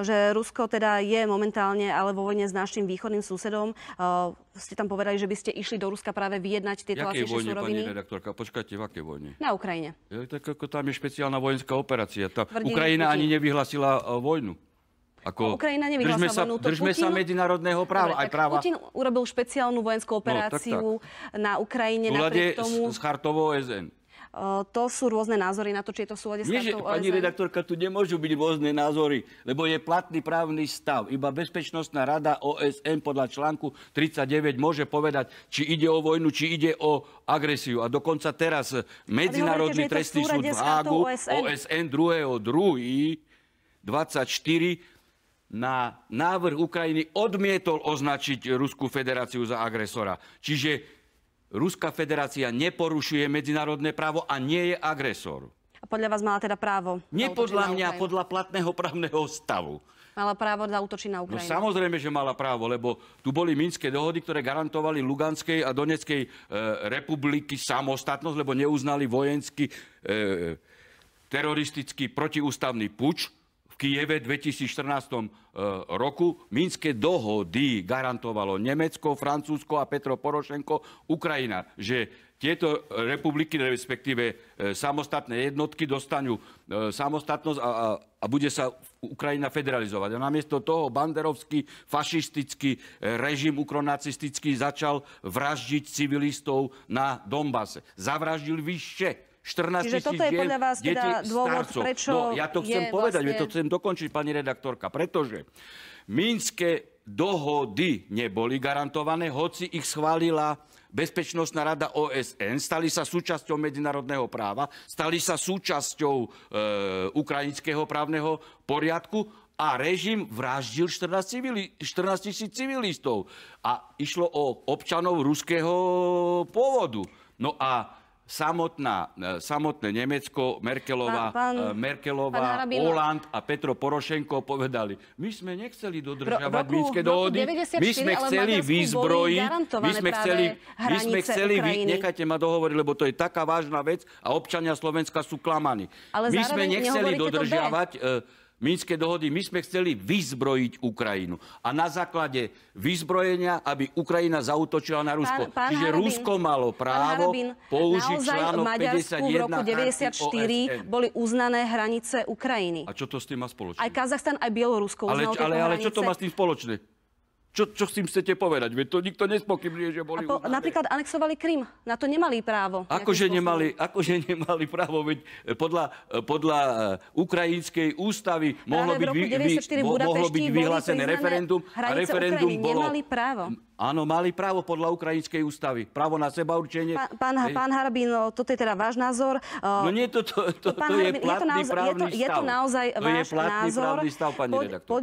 že Rusko teda je momentálne ale vo vojne s našim východným susedom. Ste tam povedali, že by ste išli do Ruska práve vyjednať tieto lacnejšie suroviny. Jakej vojne, pani redaktorka? Počkajte, v akej vojne? Na Ukrajine. Tak ako tam je špeciálna vojenská operácia. Ukrajina ani nevyhlasila vojnu. Ukrajina nevyhlásila vojnu. Držme sa medzinárodného práva. Dobre, Putin urobil špeciálnu vojenskú operáciu na Ukrajine napriek tomu... s chartou OSN. To sú rôzne názory na to, či je to v súlade s chartou OSN. Pani redaktorka, tu nemôžu byť rôzne názory, lebo je platný právny stav. Iba Bezpečnostná rada OSN podľa článku 39 môže povedať, či ide o vojnu, či ide o agresiu. A dokonca teraz Medzinárodný trestný súd v Hágu OSN 2.2.24 na návrh Ukrajiny odmietol označiť Ruskú federáciu za agresora. Čiže Ruská federácia neporušuje medzinárodné právo a nie je agresor. A podľa vás mala teda právo? Nie podľa mňa, podľa platného právneho stavu. Mala právo zaútočiť na Ukrajinu? No samozrejme, že mala právo, lebo tu boli Minské dohody, ktoré garantovali Luganskej a Donetskej republiky samostatnosť, lebo neuznali vojenský teroristický protiústavný puč v Kyjeve v 2014 roku. Minské dohody garantovalo Nemecko, Francúzsko a Petro Porošenko, Ukrajina, že tieto republiky, respektíve samostatné jednotky, dostanú samostatnosť a bude sa Ukrajina federalizovať. A namiesto toho banderovský, fašistický režim ukronacistický začal vraždiť civilistov na Donbase. Zavraždil vyše 14 000 Čiže toto je podľa vás teda dôvod, starcov. prečo ja to chcem povedať, to chcem dokončiť, pani redaktorka, pretože Minské dohody neboli garantované, hoci ich schválila Bezpečnostná rada OSN, stali sa súčasťou medzinárodného práva, stali sa súčasťou ukrajinského právneho poriadku a režim vraždil 14 000 civilistov. A išlo o občanov ruského pôvodu. No a samotné Nemecko, Merkelová, Hollande a Petro Porošenko povedali, my sme nechceli dodržiavať Minské dohody, my sme chceli vyzbrojiť, nechajte ma dohovoriť, lebo to je taká vážna vec a občania Slovenska sú klamaní. My sme nechceli dodržiavať Minské dohody, my sme chceli vyzbrojiť Ukrajinu. A na základe vyzbrojenia, aby Ukrajina zaútočila na Rusko. Čiže Rusko malo právo použiť článok 51 v roku 1994 boli uznané hranice Ukrajiny. A čo to s tým má spoločné? Aj Kazachstan, aj Bielorusko uznalo tieto hranice. Ale čo to má s tým spoločné? Čo s tým chcete povedať? Veď to nikto nespochybňuje, že boli uznané. Napríklad anexovali Krym. Na to nemali právo. Akože nemali právo? Veď podľa ukrajinskej ústavy mohlo byť vyhlásené referendum. A referendum bolo... Nemali právo. Áno, mali právo podľa ukrajinskej ústavy. Právo na sebaurčenie. Pán Harabín, toto je teda váš názor. No nie, to je platný právny stav. Je to naozaj váš názor. To je platný právny stav, pani redaktorka.